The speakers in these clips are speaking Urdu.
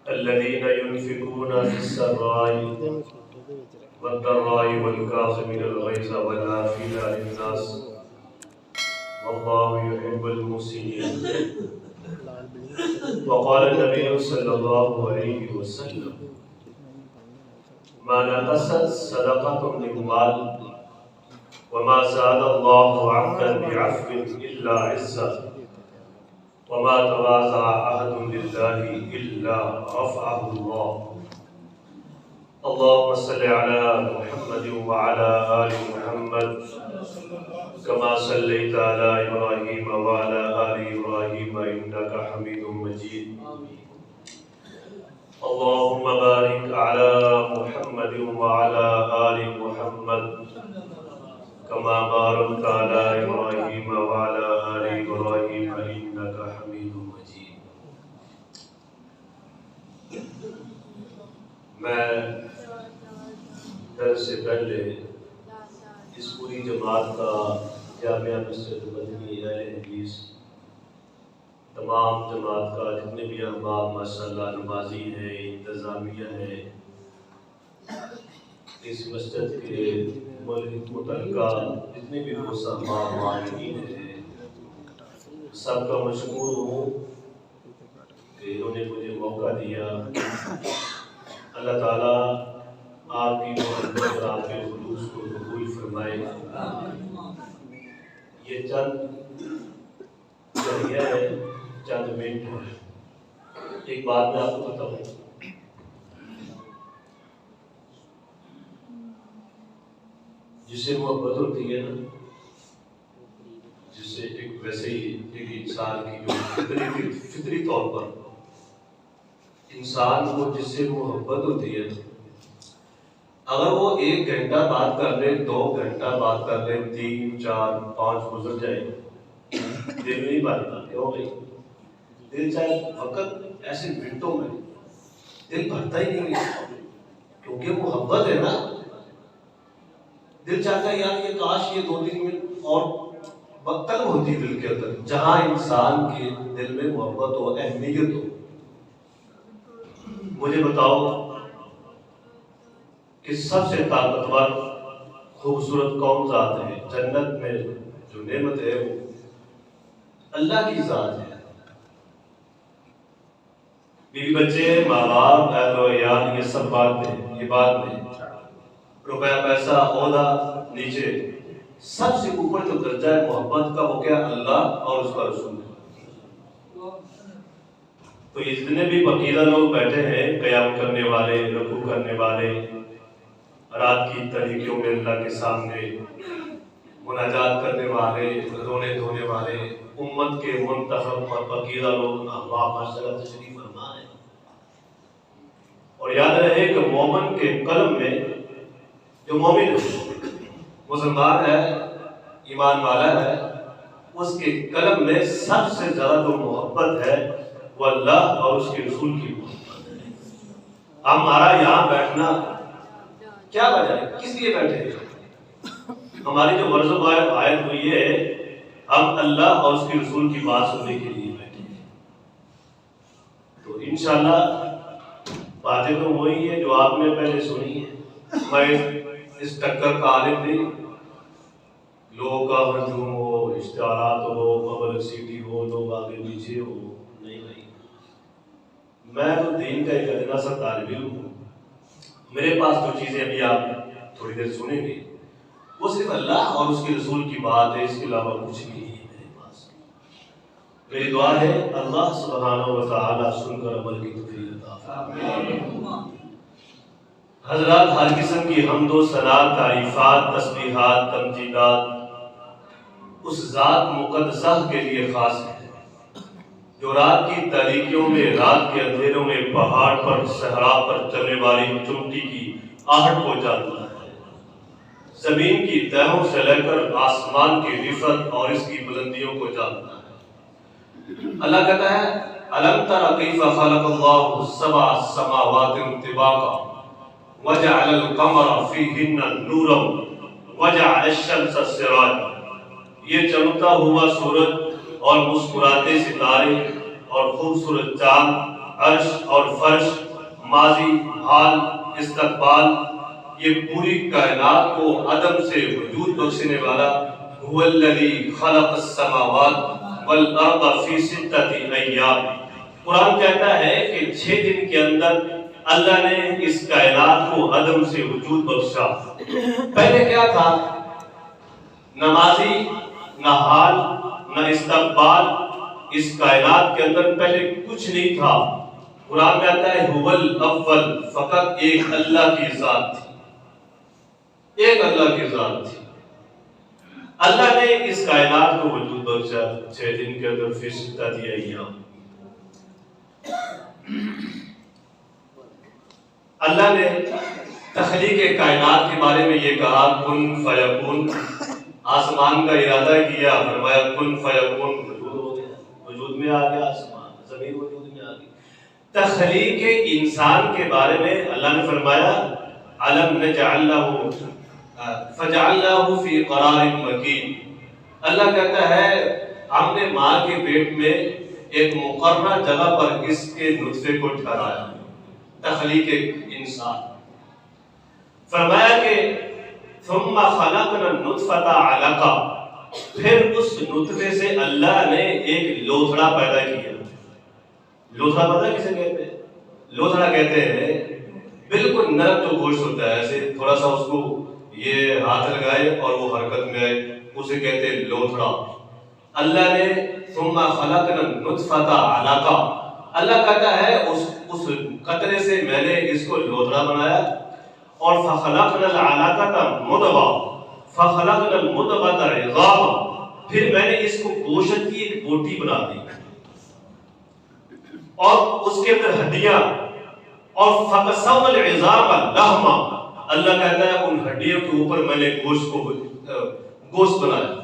الذين ينفقون في السراء والضراء والكاظمين الغيظ والعافين عن الناس والله يحب المحسنين. وقال النبي صلى الله عليه وسلم: ما نقصت صدقة من مال وما زاد الله عبدا بعفو إلا عزا وما تواضع أحد لله إلا رفعه الله. اللهم صل على محمد وعلى آل محمد كما صليت على إبراهيم وعلى آل إبراهيم إنك حميد مجيد. اللهم بارك على محمد وعلى آل محمد كما باركت على إبراهيم وعلى آل إبراهيم إنك حميد مجيد. میں درس سے پہلے اس پوری جماعت کا جامعہ مسجد مدنی اہل حدیث تمام جماعت کا جتنے بھی احباب ماشاءاللہ نمازی ہیں، انتظامیہ ہیں، اس مسجد کے متعلقہ جتنے بھی احباب معاہدین ہیں، سب کا مشکور ہوں کہ انہوں نے مجھے موقع دیا۔ اللہ تعالیٰ آپ کی محبت اور آپ کے خلوص کو قبول فرمائے۔ یہ چند ذریعہ ہے، چند منٹ ہے۔ ایک بات میں آپ کو بتاؤں، جسے محبت ہوتی ہے نا، جسے ایک ویسے ہی ایک انسان کی جو فطری طور پر انسان کو جس سے محبت ہوتی ہے، اگر وہ 1 گھنٹہ بات کر لے، 2 گھنٹہ بات کر لے، 3 4 5 گزر جائے، دل نہیں بھرتا۔ کیوں بھائی؟ دل چاہے وقت ایسے منٹوں میں دل بھرتا ہی نہیں ہے، کیونکہ محبت ہے نا۔ دل چاہتا ہے یار یہ کاش یہ 2-3 منٹ اور طلب ہوتی دل کے اندر۔ جہاں انسان کے دل میں محبت ہو، اہمیت ہو، مجھے بتاؤ کہ سب سے طاقتور خوبصورت کون ذات ہے؟ جنت میں جو نعمت ہے وہ اللہ کی ذات ہے۔ بیوی بچے، ماں باپ، اہل و عیال، یہ سب بات میں، یہ بات میں روپیہ پیسہ عہدہ نیچے، سب سے اوپر جو درجہ ہے محبت کا وہ کیا؟ اللہ اور اس کا رسول ہے۔ تو یہ جتنے بھی عقیدہ لوگ بیٹھے ہیں، قیام کرنے والے، رکوع کرنے والے، رات کی تاریکیوں میں اللہ کے سامنے مناجات کرنے والے، رونے دھونے والے، امت کے منتخب اور عقیدہ لوگ احباب ماشاءاللہ تشریف فرما ہیں۔ اور یاد رہے کہ مومن کے قلب میں، جو مومن ہے، مسلمان ہے، ایمان والا ہے، اس کے قلب میں سب سے زیادہ جو محبت ہے وہ اللہ اور اس کے رسول کی محبت ہے۔ ہمارا یہاں بیٹھنا کیا وجہ ہے؟ کس لیے بیٹھے ہیں؟ ہماری جو غرض و آیت ہوئی ہے، ہم اللہ اور اس کے رسول کی بات سننے کے لیے بیٹھے ہیں۔ تو انشاءاللہ باتیں تو وہی ہیں جو آپ نے پہلے سنی ہیں۔ میں اس ٹکر کا عالم نہیں، لوگوں کا ہجوم ہو، اشتہارات ہو، پبلک سٹی ہو، لوگ آگے پیچھے ہو، نہیں بھائی، میں تو دین کا ایک ادنا سا طالب علم ہوں۔ میرے پاس جو چیزیں ابھی آپ تھوڑی دیر سنیں گے وہ صرف اللہ اور اس کے رسول کی بات ہے، اس کے علاوہ کچھ نہیں ہے میرے پاس۔ میری دعا ہے اللہ سبحانہ و تعالی سن کر عمل کی توفیق عطا فرمائے۔ حضرات، ہر قسم کی حمد و ثنا، تعریفات، تسبیحات، تمجیدات اس ذات مقدسہ کے لیے خاص ہے جو رات کی تاریکیوں میں، رات کے اندھیروں میں، پہاڑ پر، صحرا پر چلنے والی چمٹی کی آہٹ کو جانتا ہے، زمین کی تہوں سے لے کر آسمان کی رفعت اور اس کی بلندیوں کو جانتا ہے۔ اللہ کہتا ہے أَلَمْ تَرَ كَيْفَ خَلَقَ اللَّهُ سَبْعَ سَمَاوَاتٍ طِبَاقًا وَجَعَلَ الْقَمَرَ فِيهِنَّ نُورًا وَجَعَلَ الشَّمْسَ سِرَاجًا۔ یہ چمکتا ہوا سورج اور مسکراتے ستارے اور خوبصورت چاند عرش اور فرش، ماضی، حال، استقبال، یہ پوری کائنات کو عدم سے وجود بخشنے والا هو الذی خلق السماوات والارض فی ستۃ ایام۔ قرآن کہتا ہے کہ 6 دن کے اندر اللہ نے اس کائنات کو عدم سے وجود بخشا۔ پہلے کیا تھا؟ نہ ماضی، نہ حال، نہ استقبال، اس کائنات کے اندر پہلے کچھ نہیں تھا۔ قرآن کہتا ہے هو الاول، فقط ایک اللہ کی ذات تھی، ایک اللہ کی ذات تھی۔ اللہ نے اس کائنات کو وجود بخشا 6 دن کے اندر فی ستۃ ایام۔ اللہ نے تخلیق کائنات کے بارے میں یہ کہا کن فیکون، آسمان کا ارادہ کیا، فرمایا کن فیکون، وجود ہو گیا، وجود میں آ گیا آسمان، زمین وجود میں آ گئی۔ تخلیق انسان کے بارے میں اللہ نے فرمایا علم نجعل لہ فجعلناہ فی قرار مکین۔ اللہ کہتا ہے ہم نے ماں کے پیٹ میں ایک مقررہ جگہ پر اس کے نطفے کو ٹھہرایا، تخلیق انسان۔ فرمایا کہ ثم خلقنا النطفۃ علقہ، پھر اس نطفے سے اللہ نے ایک لوتھڑا پیدا کیا۔ لوتھڑا پتہ کسے کہتے ہیں؟ لوتھڑا کہتے ہیں بالکل نرم جو گوشت ہوتا ہے، ایسے تھوڑا سا اس کو یہ ہاتھ لگائے اور وہ حرکت میں آئے، اسے کہتے ہیں لوتھڑا۔ اللہ نے ثم خلقنا النطفۃ علقہ، اللہ کہتا ہے اس قطرے سے میں نے اس کو لوتھڑا بنایا، اور فخلقنا العلقۃ مضغہ فخلقنا المضغۃ عظاما، پھر میں نے اس کو گوشت کی ایک بوٹی بنا دی اور اس کے اندر ہڈیاں، اور فقسمنا العظام لحما، اللہ کہتا ہے ان ہڈیوں کے اوپر میں نے گوشت بنایا۔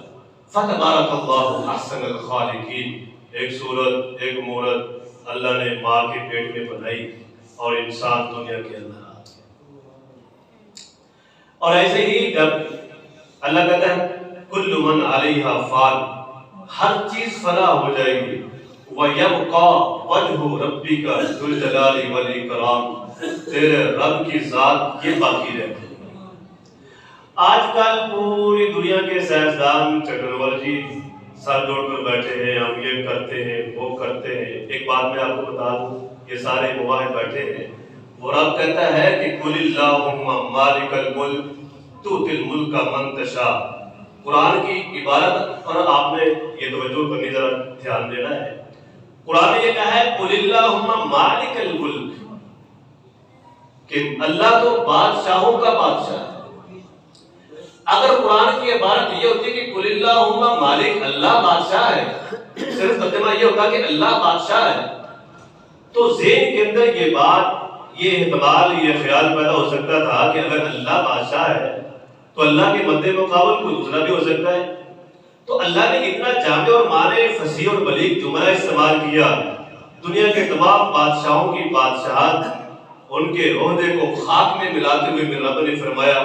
فتبارک اللہ احسن الخالقین، ایک صورت، ایک مورت اللہ نے ماں کے پیٹ میں بنائی اور انسان دنیا کے اندر آ گیا۔ اور ایسے ہی جب اللہ کہتا ہے کل من علیہا فان، ہر چیز فنا ہو جائے گی، وَيَبْقَى وَجْهُ رَبِّكَ ذُو الْجَلَالِ وَالْإِكْرَامِ، تیرے رب کی ذات یہ باقی رہتی ہے۔ آج کل پوری دنیا کے سائنسدان ٹیکنالوجی سر جوڑ کر بیٹھے ہیں، ہم یہ کرتے ہیں وہ کرتے ہیں۔ ایک بات میں آپ کو بتا دوں، یہ سارے مواہب بیٹھے ہیں، وہ رب کہتا ہے کہ قُلِ اللَّهُمَّ مَالِكَ الْمُلْكِ تُؤْتِي الْمُلْكَ مَن تَشَاءُ۔ قرآن کی عبارت پر آپ نے یہ توجہ کرنی، ذرا دھیان دینا ہے۔ قرآن نے یہ کہا ہے قُلِ اللَّهُمَّ مَالِكَ الْمُلْكِ، کہ اللہ تو بادشاہوں کا بادشاہ ہے۔ اگر قرآن کی عبارت یہ ہوتی کہ قُلِ اللَّهُمَّ مالک، اللہ بادشاہ ہے، صرف ترجمہ یہ ہوتا کہ اللہ بادشاہ ہے، تو ذہن کے اندر یہ بات، یہ احتمال، یہ خیال پیدا ہو سکتا تھا کہ اگر اللہ بادشاہ ہے تو اللہ کے مد مقابل کوئی دوسرا بھی ہو سکتا ہے۔ تو اللہ نے اتنا جامع اور معنی فصیح اور بلیغ جملہ استعمال کیا، دنیا کے تمام بادشاہوں کی بادشاہت، ان کے عہدے کو خاک میں ملاتے ہوئے میرے رب نے فرمایا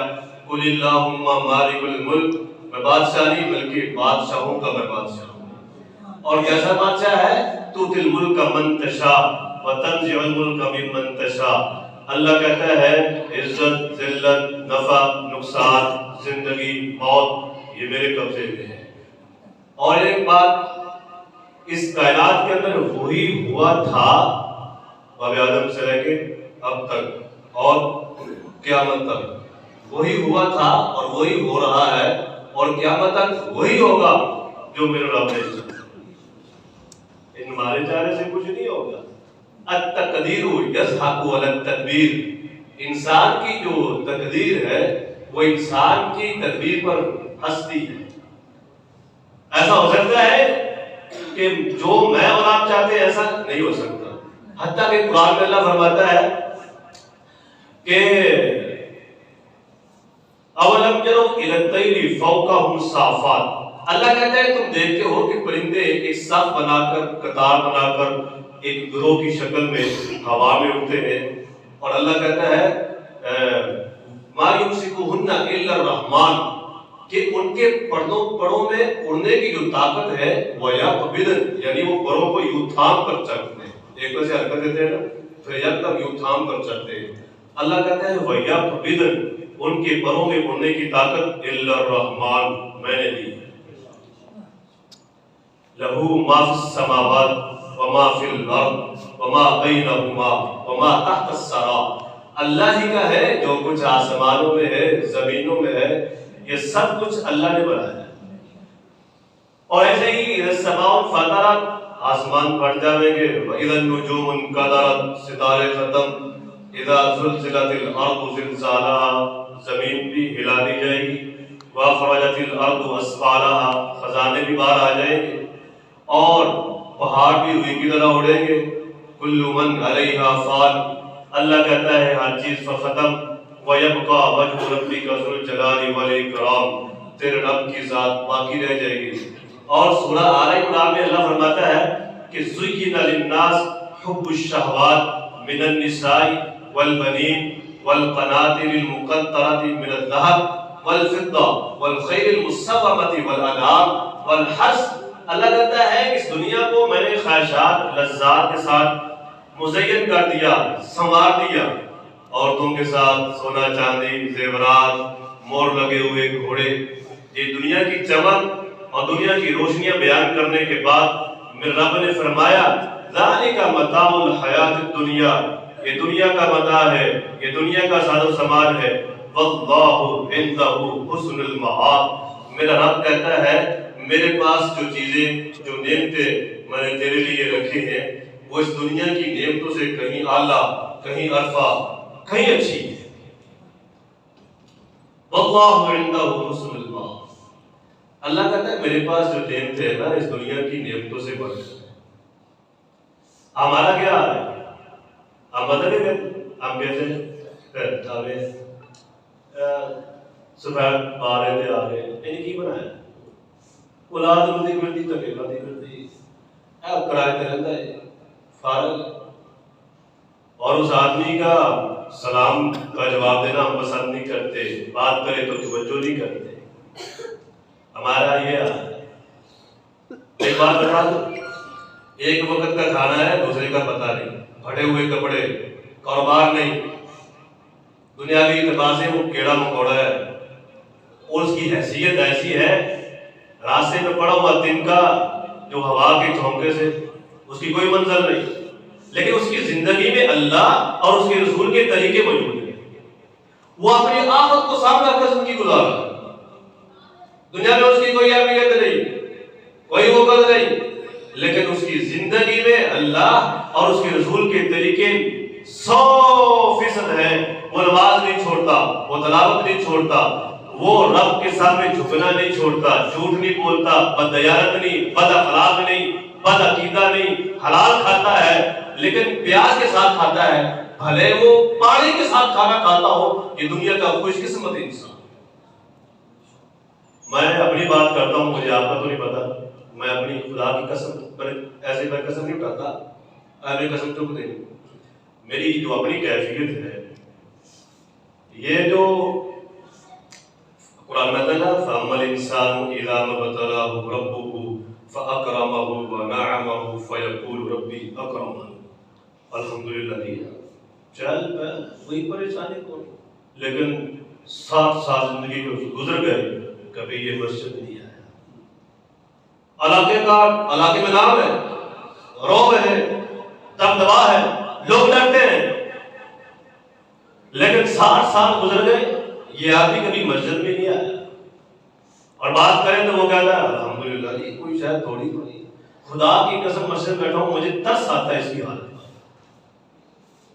قُلِ اللَّهُمَّ مَالِكَ الْمُلْكِ، میں بادشاہ نہیں بلکہ بادشاہوں کا میں بادشاہ ہوں۔ اور کیسا بادشاہ ہے؟ تُؤْتِي الْمُلْكَ مَن تَشَاءُ وَتَنزِعُ الْمُلْكَ مِمَّن تَشَاءُ۔ اللہ کہتا ہے عزت، ذلت، نفع، نقصان، زندگی، موت، یہ میرے قبضے میں ہے۔ اور ایک بات، اس کائنات کے اندر وہی ہوا تھا باب آدم سے لے کے اب تک اور قیامت تک، وہی ہوا تھا اور وہی ہو رہا ہے، اور قیامت تک وہی ہوگا جو میرے رب نے چاہا۔ ان ہمارے چارے سے کچھ نہیں ہوگا۔ التقدیر یضحک علی التدبیر، انسان کی جو تقدیر ہے وہ انسان کی تدبیر پر ہنستی ہے۔ ایسا ہو سکتا ہے کہ جو میں اور آپ چاہتے ہیں ایسا نہیں ہو سکتا، حتیٰ کہ قرآن میں اللہ فرماتا ہے کہ اولم یروا الی الطیر فوقہم صافات، اللہ کہتا ہے تم دیکھتے ہو کہ پرندے ایک صف بنا کر، قطار بنا کر، ایک گروہ کی شکل میں ہوا میں اڑتے ہیں، اور اللہ کہتا ہے ما یمسکہن الا الرحمن، کہ ان کے پروں میں اڑنے کی جو طاقت ہے وہ یقبضن، یعنی وہ پروں کو یوں تھام کر چکتے ہیں، ایک وجہ حرکت دیتے ہیں نا پھر یکدم یوں تھام کر چلتے ہیں. اللہ کہتا ہے وَيَقْبِضْ ان کے پروں میں اڑنے کی طاقت إِلَّا الرَّحْمَنُ میں نے دی. لَهُ مَا فِي السَّمَاوَاتِ وَمَا فِي الْأَرْضِ وَمَا بَيْنَهُمَا وَمَا تَحْتَ الثَّرَى. اللہ ہی کا ہے جو کچھ آسمانوں میں ہے زمینوں میں ہے یہ سب کچھ اللہ نے بنایا ہے. اور ایسے ہی السماء انفطرت آسمان پھٹ جاویں گے وَإِذَا النُّجُومُ انْكَدَرَتْ ستارے ختم اذا زلزلت الارض زلزالها زمین بھی ہلا دی جائے گی واخرجت الارض اسفارها خزانے بھی باہر آ جائیں گے اور پہاڑ بھی روئی کی طرح اڑیں گے. کل من علیہا فان اللہ کہتا ہے ہر چیز پر ختم ویبقى وجه ربک ذو الجلال والاکرام تیرے رب کی ذات باقی رہ جائے گی. اور سورہ آل عمران میں اللہ فرماتا ہے کہ زُيِّنَ لِلنَّاسِ حُبُّ الشَّهَوَاتِ مِنَ النِّسَاءِ والبنين والقناطر المقنطرة من الذهب والفضة والخيل المسومة والأنعام والحرث. اللہ کہتا ہے کہ اس دنیا کو میں نے خواہشات لذات کے ساتھ مزین کر دیا سنوار دیا. عورتوں کے ساتھ سونا چاندی زیورات مور لگے ہوئے گھوڑے. یہ دنیا کی چمک اور دنیا کی روشنیاں بیان کرنے کے بعد میرے رب نے فرمایا ذالک متاع الحیات الدنیا یہ دنیا کا متاع ہے یہ دنیا کا ساز و سامان ہے. واللہ عندہ حسن المآب میرا رب کہتا ہے میرے پاس جو چیزیں جو نعمتیں میں نے تیرے لیے رکھی ہیں وہ اس دنیا کی نعمتوں سے کہیں اعلیٰ کہیں ارفع کہیں اچھی ہے. واللہ عندہ حسن المآب اللہ کہتا ہے میرے پاس جو نعمتیں ہیں نا اس دنیا کی نعمتوں سے بڑھ کر. ہمارا کیا حال ہے؟ ہم بدلے گئے ہم کہتے ہیں سفید بارے دے آ گئے یعنی کی بنایا اولاد ملتی کرتی تکے کرتی کرتی کرائے تے رہتا ہے فارغ. اور اس آدمی کا سلام کا جواب دینا ہم پسند نہیں کرتے بات کرے تو توجہ نہیں کرتے. ہمارا یہ حال ہے. ایک بات بتا دو ایک وقت کا کھانا ہے دوسرے کا پتہ نہیں پھٹے ہوئے کپڑے کاروبار نہیں دنیاوی اعتبار سے وہ کیڑا مکوڑا ہے اور اس کی حیثیت ایسی ہے راستے میں پڑا ہوا دن کا جو ہوا کے جھونکے سے اس کی کوئی منزل نہیں لیکن اس کی زندگی میں اللہ اور اس کے رسول کے طریقے موجود ہیں. وہ اپنی آخرت کو سامنے رکھ کر زندگی گزار رہا ہے. دنیا میں اس کی کوئی اہمیت نہیں کوئی وقت نہیں لیکن اس کی زندگی میں اللہ اور اس کے رسول کے طریقے 100% ہے. وہ نماز نہیں چھوڑتا وہ تلاوت نہیں چھوڑتا وہ رب کے سامنے جھکنا نہیں چھوڑتا جھوٹ نہیں بولتا بددیانت نہیں بد اخلاق نہیں بد عقیدہ نہیں حلال کھاتا ہے لیکن پیاز کے ساتھ کھاتا ہے بھلے وہ پانی کے ساتھ کھانا کھاتا ہو. یہ دنیا کا خوش قسمت انسان. میں اپنی بات کرتا ہوں مجھے آپ کا تو نہیں پتا میں اپنی خدا کی قسم پر ایسے میں قسم نہیں اٹھاتا میں قسم چک دیں میری جو اپنی کیفیت ہے یہ جو قرآن میں کہا فَأَمَّا الْإِنسَانُ إِذَا مَا ابْتَلَاهُ رَبُّهُ فَأَكْرَمَهُ وَنَعَمَهُ فَيَقُولُ رَبِّي أَكْرَمَنِ. الحمدللہ چل کوئی پریشانی کو لیکن 60 سال زندگی گزر گئے کبھی یہ مسجد نہیں آیا. علاقے میں نام ہے روب ہے دبدبا ہے لوگ ڈرتے ہیں لیکن 60 سال گزر گئے یہ آدمی کبھی مسجد میں نہیں آیا اور بات کریں تو وہ کہتا ہے الحمدللہ یہ کوئی شاید تھوڑی تھوڑی خدا کی قسم مسجد بیٹھا ہوں مجھے ترس آتا ہے اس کی حالت.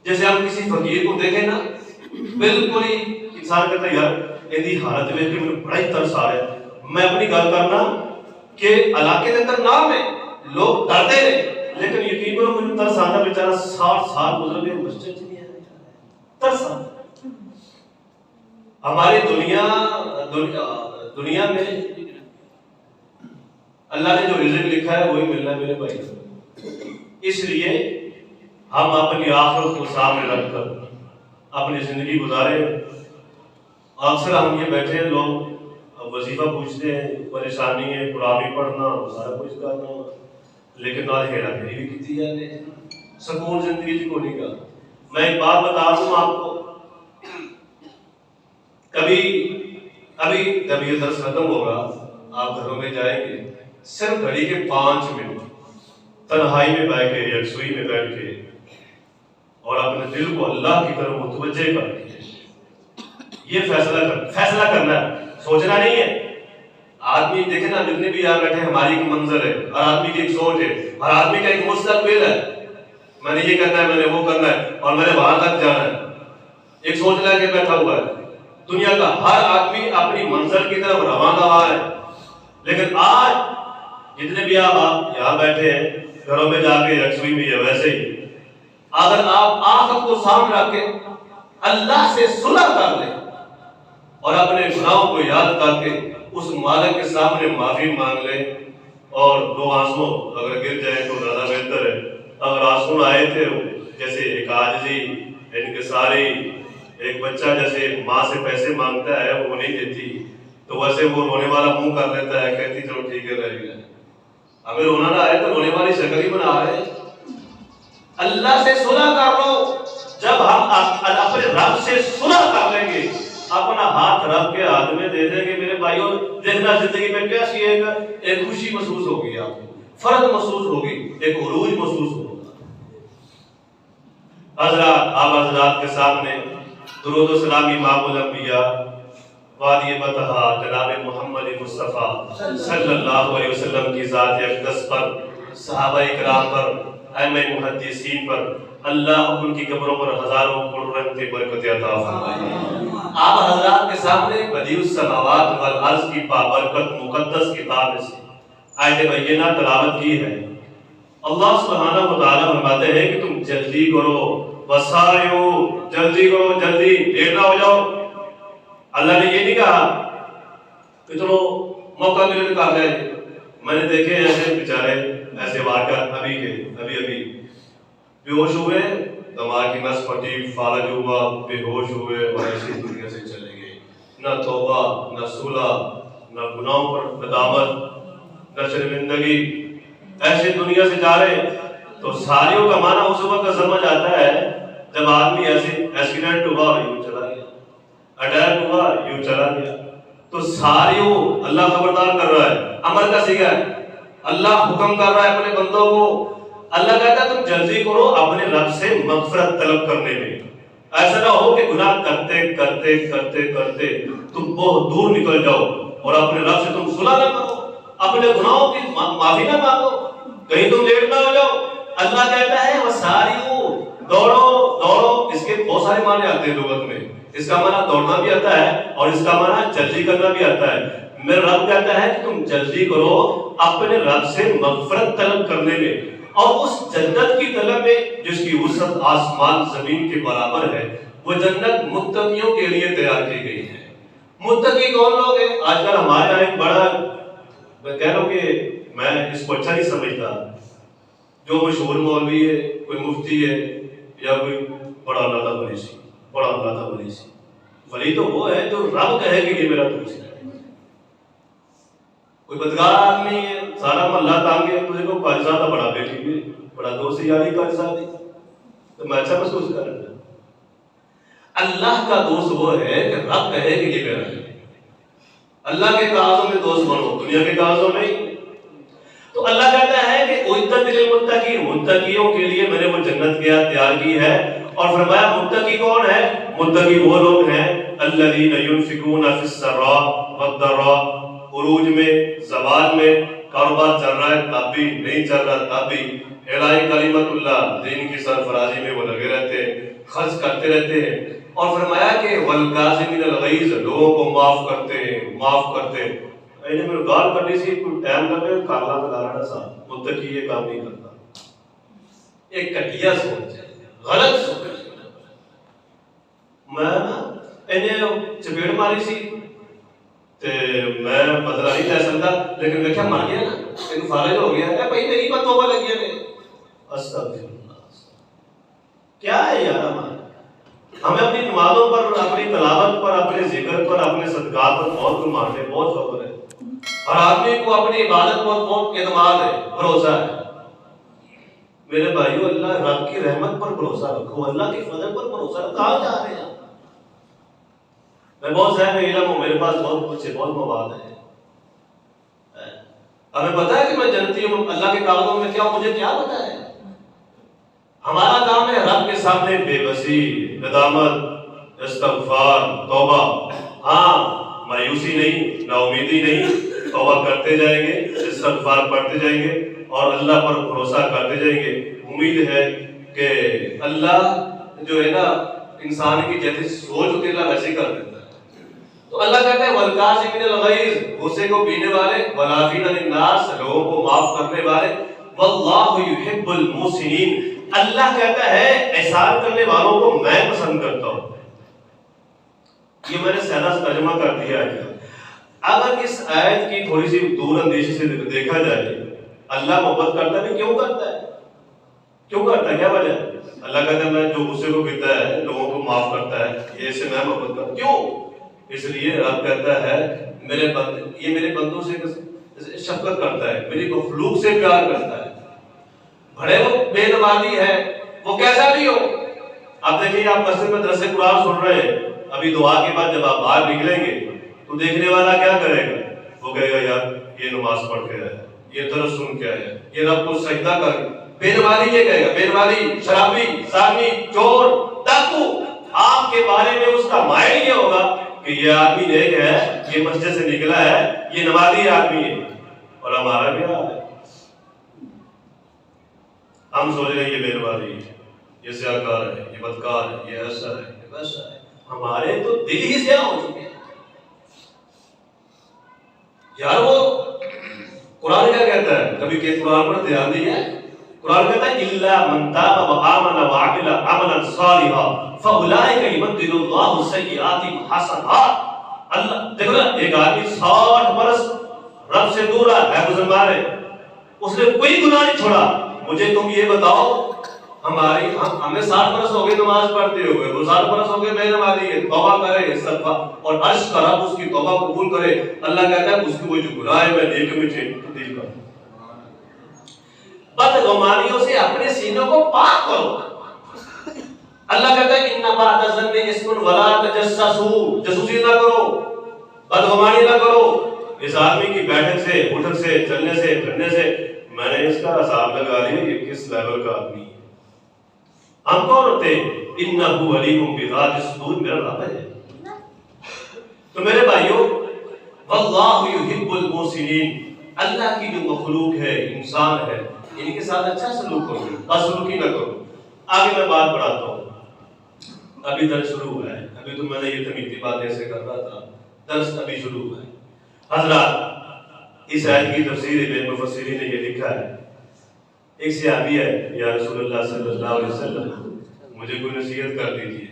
جیسے ہم کسی فقیر کو دیکھیں نا بالکل ہی انسان کہتا ہے یار ایسی حالت میں کہ مجھے بڑا ہی ترس آ رہا ہے. میں اپنی گل کرنا کہ علاقے کے اندر نام ہے لوگ ڈرتے ہیں لیکن یقین کرو مجھے ترس آتا بیچارہ 60 سال گزر گئے مسجد نہیں آیا ترس آتا. ہماری دنیا میں اللہ نے جو رزق لکھا ہے وہی ملنا ہے میرے بھائی. اس لیے ہم اپنی آخرت کو سامنے رکھ کر اپنی زندگی گزارے. اکثر ہم یہ بیٹھے ہیں لوگ وظیفہ پوچھتے ہیں پریشانی ہے قرآن پڑھنا سارا کچھ کرنا لیکن نہ ہیرا پھیری بھی کی جاتی ہے سکون زندگی کو نہیں کا. میں ایک بات بتا دوں آپ کو، ابھی جب یہ درس ختم ہوگا آپ گھروں میں جائیں گے، صرف گھڑی کے 5 منٹ تنہائی میں بیٹھ کے، یکسوئی میں بیٹھ کے، اور اپنے دل کو اللہ کی طرف متوجہ کر کے یہ فیصلہ کرنا ہے، سوچنا نہیں ہے. آدمی دیکھیں نا، جتنے بھی یہاں بیٹھے ہماری ایک منظر ہے، ہر آدمی کی ایک سوچ ہے، ہر آدمی کا ایک مستقبل ہے. میں نے یہ کرنا ہے، میں نے وہ کرنا ہے، اور میں نے وہاں تک جانا ہے. ایک سوچ لے کے بیٹھا ہوا ہے. دنیا کا ہر آدمی اپنی منزل کی طرف رواں ہے. لیکن آج جتنے بھی آپ یہاں بیٹھے ہیں، گھروں میں جا کے یکسوئی میں یا ویسے ہی، اگر آپ آخرت کو سامنے رکھ کے اللہ سے صلح کر لیں اور اپنے گناہوں کو یاد کر کے اس مالک کے سامنے معافی مانگ لیں، اور 2 آنسو اگر گر جائے تو زیادہ بہتر ہے. اگر آنسو آئے تھے جیسے ایک عاجزی، انکساری، ایک بچہ جیسے ماں سے پیسے مانگتا ہے وہ نہیں دیتی تو ویسے وہ رونے والا منہ کر لیتا ہے، کہتی چلو ٹھیک ہے رہ گیا. ہمیں رونا نہ آئے تو رونے والی شکل ہی بنا رہے. اللہ سے صلح کر لو. جب ہم اپنے رب سے صلح کر لیں گے، اپنا ہاتھ رب کے ہاتھ میں دے دیں گے، میرے بھائیوں دیکھنا زندگی میں کیسی ایک خوشی محسوس ہوگی، آپ کو فرق محسوس ہوگی، ایک عروج محسوس ہوگا. حضرات، آپ حضرات کے سامنے درود و سلام امام الانبیاء وادی بطحا جناب محمد مصطفیٰ صلی اللہ علیہ وسلم کی ذات اقدس پر، صحابہ اکرام پر، ائمہ محدثین پر، اللہ ان کی قبروں پر ہزاروں کروڑ رحمتیں برکتیں عطا فرمائے. آپ حضرات کے سامنے بدیع السماوات والارض کی بابرکت مقدس کتاب سے آیت بینہ تلاوت کی ہے. اللہ سبحانہ و تعالیٰ فرماتے ہیں کہ تم جلدی کرو، وسارعو، جلدی کرو، جلدی، دیر نہ ہو جاؤ. اللہ نے یہ نہیں کہا کہ چلو موقع ملے تو کر لیں. میں نے دیکھے ایسے بیچارے ایسے واقعات ابھی بے ہوش ہوئے، دماغ کی نس پھٹی، فالج ہوا، بے ہوش ہوئے اور ایسی دنیا سے چلے گئے. نہ توبہ، نہ صلح، نہ گناہوں پر ندامت، نہ شرمندگی، ایسے دنیا سے جا رہے. تو ساریوں کا معنی اس وقت سمجھ آتا ہے جب آدمی ایسے ایکسیڈنٹ ہوا اور یوں چلا گیا، اٹیک ہوا یوں چلا گیا. تو ساریوں اللہ خبردار کر رہا ہے، امر کا سیگا ہے، اللہ حکم کر رہا ہے اپنے بندوں کو. اللہ کہتا ہے تم جلدی کرو اپنے رب سے مغفرت طلب کرنے میں. ایسا نہ ہو کہ گناہ کرتے کرتے کرتے کرتے تم بہت دور نکل جاؤ اور اپنے رب سے تم صلح نہ کرو، اپنے گناہوں کی معافی نہ مانگو، کہیں تم لیٹ نہ ہو جاؤ. اللہ کہتا ہے وساریو، دوڑو. اس کے بہت سارے معنی آتے ہیں لغت میں. اس کا معنی دوڑنا بھی آتا ہے اور اس کا معنی جلدی کرنا بھی آتا ہے. میرا رب کہتا ہے کہ تم جلدی کرو اپنے رب سے مغفرت طلب کرنے میں اور اس جنت کی طلب میں جس کی وسعت آسمان زمین کے برابر ہے. وہ جنت متقیوں کے لیے تیار کی گئی ہے. متقی کون لوگ ہیں؟ آج کل ہمارے یہاں ایک بڑا، میں کہہ رہا ہوں کہ میں اس کو اچھا نہیں سمجھتا، جو مشہور مولوی ہے، کوئی مفتی ہے یا کوئی بڑا اللہ تھا ولی سی، بڑا اللہ تھا ولی سی. ولی تو وہ ہے جو رب کہے کہ یہ میرا دوست ہے. کوئی بدکار آدمی ہے، سارا محلہ تانگ ہے، تجھے کو قاضی صاحب بڑا بیٹی ہے، بڑا دوست یاری قاضی صاحب ہے، تو میں اچھا محسوس کر رہا ہوں. اللہ کا دوست وہ ہے کہ رب کہے کہ یہ میرا ہے. اللہ کے کاغذوں میں دوست بنو، دنیا کے کاغذوں میں. تو اللہ کہتا ہے کہ اعدت للمتقین، متقیوں کے لیے میں نے وہ جنت تیار کی ہے. اور فرمایا متقی کون ہے؟ متقی وہ لوگ ہیں الذین ينفقون فی السراء والضراء، عروج میں، زوال میں، کاروبار چل رہا ہے تب بھی، نہیں چل رہا تب بھی، اعلاء کلمت اللہ، دین کی سرفرازی میں وہ لگے رہتے ہیں، خرچ کرتے رہتے ہیں. اور فرمایا کہ والکاظمین الغیظ، لوگوں کو معاف کرتے ہیں. میرے گال کٹی سی، کوئی ٹائم لگے کالا لگانا سا. متقی یہ کام نہیں کرتا. ایک گھٹیا سوچ ہے، غلط سوچ. میں چپیڑ ماری سی تے میں بدلہ نہیں لے سکتا، لیکن دیکھا مر گیا نا، لیکن فارغ ہو گیا ہے. بھائی میری پر توبہ لگی ہے. استغفر اللہ. کیا ہے یار ہمیں اپنی نمازوں پر، اپنی تلاوت پر، اپنے ذکر پر، اپنے صدقات پر بہت گمان ہے، بہت فخر ہے. ہر آدمی کو اپنی عبادت پر بہت اعتماد ہے، بھروسہ ہے. میرے بھائیو اللہ رب کی رحمت پر بھروسہ رکھو، اللہ کے فضل پر بھروسہ رکھو. کہاں جا رہے ہیں؟ میں بہت صاحب علم ہوں، میرے پاس بہت کچھ ہے، بہت مواد ہے. ہمیں پتا ہے کہ میں جنتی ہوں، اللہ کے کاغذوں میں کیا مجھے کیا پتا ہے. ہمارا کام ہے رب کے سامنے بے بسی، ندامت، استغفار، توبہ. ہاں مایوسی نہیں، نا امیدی نہیں، توبہ کرتے جائیں گے، استغفار پڑھتے جائیں گے اور اللہ پر بھروسہ کرتے جائیں گے. امید ہے کہ اللہ جو ہے نا انسان کی جیسی سوچ ہوتی ہے اللہ ویسے کر دیتا ہے. تو اللہ کہتا ہے والکاظمین الغیظ، غصے کو پینے والے، والعافین عن الناس، لوگوں کو معاف کرنے والے، واللہ یحب المحسنین، اللہ کہتا ہے احسان کرنے والوں کو میں پسند کرتا ہوں. یہ میں نے سیدھا ترجمہ کر دیا ہے. اگر اس آیت کی تھوڑی سی دور اندیشی سے دیکھا جائے، اللہ محبت کرتا ہے، کیوں کرتا ہے؟ کیوں کرتا ہے؟ کیا وجہ ہے؟ اللہ کہتا ہے میں جو غصے کو پیتا ہے، لوگوں کو معاف کرتا ہے، یہ سے میں محبت کرتا ہوں. کیوں؟ اس لیے رب کہتا ہے میرے بندے، یہ میرے بندوں سے شفقت کرتا ہے، میری مخلوق سے پیار کرتا ہے. بھڑے وہ بے نمازی ہے، وہ کیسا بھی ہو. اب دیکھیے آپ مسجد میں درس قرآن سن رہے ہیں، ابھی دعا کے بعد جب آپ باہر نکلیں گے تو دیکھنے والا کیا کرے گا؟ وہ کہے گا یار یہ نماز پڑھ کے آیا، یہ درس سن کے آیا، یہ رب کو سجدہ کر. بے نمازی یہ کہے گا، بے نمازی، شرابی، زانی، چور، ڈاکو، آپ کے بارے میں اس کا مائل یہ ہوگا کہ یہ آدمی نیک ہے، یہ مسجد سے نکلا ہے، یہ نمازی آدمی ہے. اور ہمارا کیا ہے؟ ہم سوچ رہے ہیں یہ بے نمازی ہے، یہ سیاکار ہے، یہ بدکار ہے، یہ ایسا ہے، یہ ویسا ہے. ہمارے تو دل ہی سیاہ ہو چکے ہیں. یار وہ قرآن کیا کہتا ہے؟ کبھی کہ قرآن پر دھیان دیا ہے؟ قرآن کہتا ہے الا من تاب وآمن وعمل عملا صالحا فاولئک یبدل اللہ السیئات حسنات. اللہ دیکھو نا، ایک آدمی 60 برس رب سے دور ہے، مسلمان ہے، اس نے کوئی گناہ نہیں چھوڑا. مجھے تم یہ بتاؤ، ہمیں 60 برس ہو گئے نماز پڑھتے ہوئے، وہ 60 برس ہو گئے بے نمازی ہے، توبہ کرے استغفار اور عرش کا رب اس کی توبہ قبول کرے. اللہ کہتا ہے اس کی وہ جو گناہ ہے میں نیکی میں تبدیل کروں. بدگمانیوں سے اپنے سینوں کو پاک کرو. اللہ کہتا ہے ان بعد الظن اسم ولا تجسسوا، جاسوسی نہ کرو، بدگمانی نہ کرو. اس آدمی کی بیٹھک سے، اٹھک سے، چلنے سے، پھرنے سے میں نے اس کا حساب لگا لیا یہ کس لیول کا آدمی ہے. ہم کون ہوتے ہیں؟ انہ علیم بذات الصدور، میرا رب ہے. تو میرے بھائیو واللہ یحب المحسنین، اللہ کی جو مخلوق ہے، انسان ہے، ان کے ساتھ اچھا سلوک کرو، بدسلوکی نہ کرو. آگے میں بات بڑھاتا ہوں. ابھی درس شروع ہوا ہے، ابھی تو میں نے یہ تمیزی بات ایسے کر رہا تھا، درس ابھی شروع ہوا ہے. حضرات اس آیت کی تفسیر ابن مفسرین نے یہ لکھا ہے، ایک صحابی ہے، یا رسول اللہ صلی اللہ علیہ وسلم مجھے کوئی نصیحت کر دیجیے.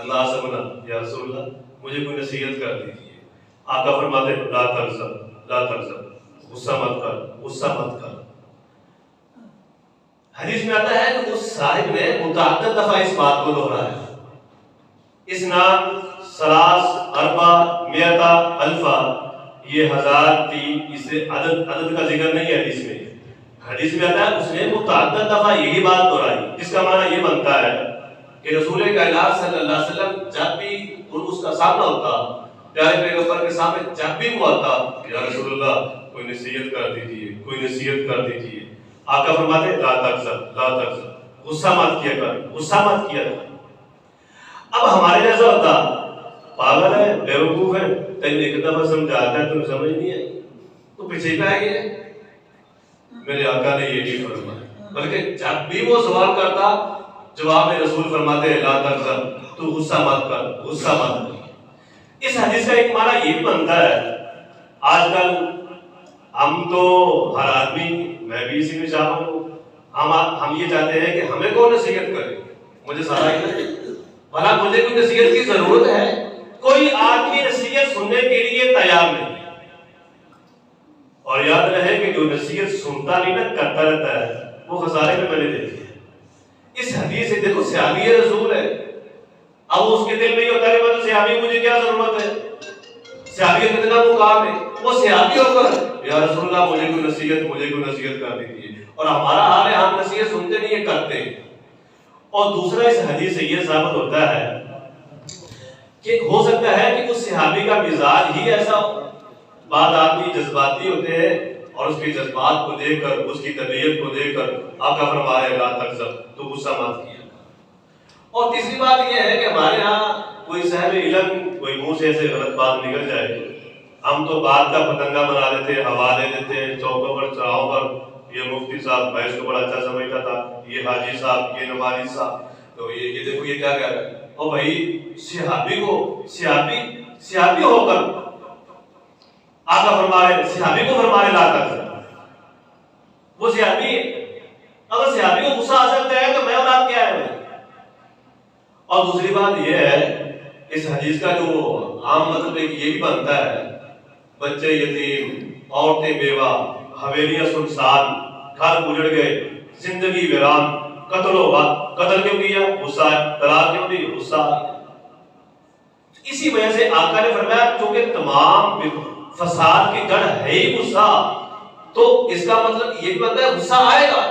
اللہ سمنا، یا رسول اللہ مجھے کوئی نصیحت کر دیجیے. آقا فرماتے لا تغضب، لا تغضب، غصہ مت کر، غصہ مت کر. حدیث میں آتا ہے کہ اس صاحب نے متعدد دفعہ اس بات کو دہرایا. اسناد سلاس اربع میتا الفا، یہ 1003، اس سے عدد کا ذکر نہیں ہے حدیث میں. حدیث میں آتا ہے اس نے متعدد دفعہ یہی بات دہرائی، جس کا معنی یہ بنتا ہے کہ رسول کائنات صلی اللہ علیہ وسلم جب بھی اس کا سامنا ہوتا، پیارے پیغمبر کے سامنے جب بھی ہوا تھا یا رسول اللہ کوئی نصیحت کر دیجیے، کوئی نصیحت کر دیجیے. آقا فرماتے لا تغضب، لا تغضب، غصہ مت کیا کر، غصہ مت کیا کر. اب ہمارے جیسا ہوتا پاگل ہے، بیوقوف ہے، تینے ایک دفعہ سمجھاتا ہے تم سمجھ نہیں آئی تو پیچھے پہ آ گیا. میرے آقا نے یہ نہیں فرمایا، بلکہ جب بھی وہ سوال کرتا جواب میں رسول فرماتے لا تغضب، تو غصہ مت کر، غصہ مت کر. اس حدیث کا ایک معنی یہ بھی بنتا ہے، آج کل ہم تو ہر آدمی، میں بھی اسی میں شامل ہوں، ہم یہ چاہتے ہیں کہ ہمیں کون نصیحت کرے، مجھے سارا ہی بھلا مجھے کوئی نصیحت کی ضرورت ہے؟ کوئی آدمی نصیحت سننے کے لیے تیار نہیں. اور یاد رہے کہ جو نصیحت سنتا نہیں نہ کرتا رہتا ہے وہ خسارے میں نے دیکھے. اس حدیث سے دیکھو صحابی رسول ہے، اب اس کے دل میں یہ ہوتا ہے کہ میں صحابی، مجھے کیا ضرورت ہے، صحابی کا کتنا مقام ہے، وہ صحابی ہو کر یا رسول اللہ مجھے کوئی نصیحت کر دیجیے. اور ہمارا حال ہے ہم نصیحت سنتے نہیں ہے، کرتے ہیں۔ اور دوسرا اس حدیث سے یہ ثابت ہوتا ہے کہ ہو سکتا ہے کہ اس صحابی کا مزاج ہی ایسا ہو۔ بعض آدمی جذباتی ہوتے ہیں اور اس کے جذبات کو دیکھ کر، اس کی طبیعت کو دیکھ کر آقا فرمائے لا تغضب، تو غصہ مت کیا۔ اور تیسری بات یہ ہے کہ ہمارے ہاں کوئی صاحب علم کوئی منہ سے ایسے غلط بات نکل جائے، ہم تو بات کا پتنگا بنا دیتے، ہوا دے دیتے، چوکوں پر چوراہوں پر، یہ مفتی صاحب میں اس کو بڑا اچھا سمجھتا تھا، یہ حاجی صاحب، یہ نمازی صاحب، تو یہ دیکھو یہ کیا کہہ رہا ہے۔ اور بھائی صحابی ہو کر آقا فرمائے، صحابی کو فرمائے لا تغضب، وہ صحابی، اگر صحابی کو غصہ آ سکتا ہے تو میں اور آپ کیا ہے۔ اور دوسری بات یہ ہے اس حدیث کا جو عام مطلب ایک یہ بھی بنتا ہے، بچے یتیم، عورتیں بیوہ، حویلیاں سنسان، گھر اجڑ گئے، زندگی ویران، قتل کیوں کیا؟ غصہ ہے۔ طلاق کیوں دی؟ غصہ ہے۔ اسی وجہ سے آقا نے فرمایا چونکہ تمام فساد کی جڑ ہے ہی غصہ، تو اس کا مطلب یہ بھی بنتا ہے غصہ آئے گا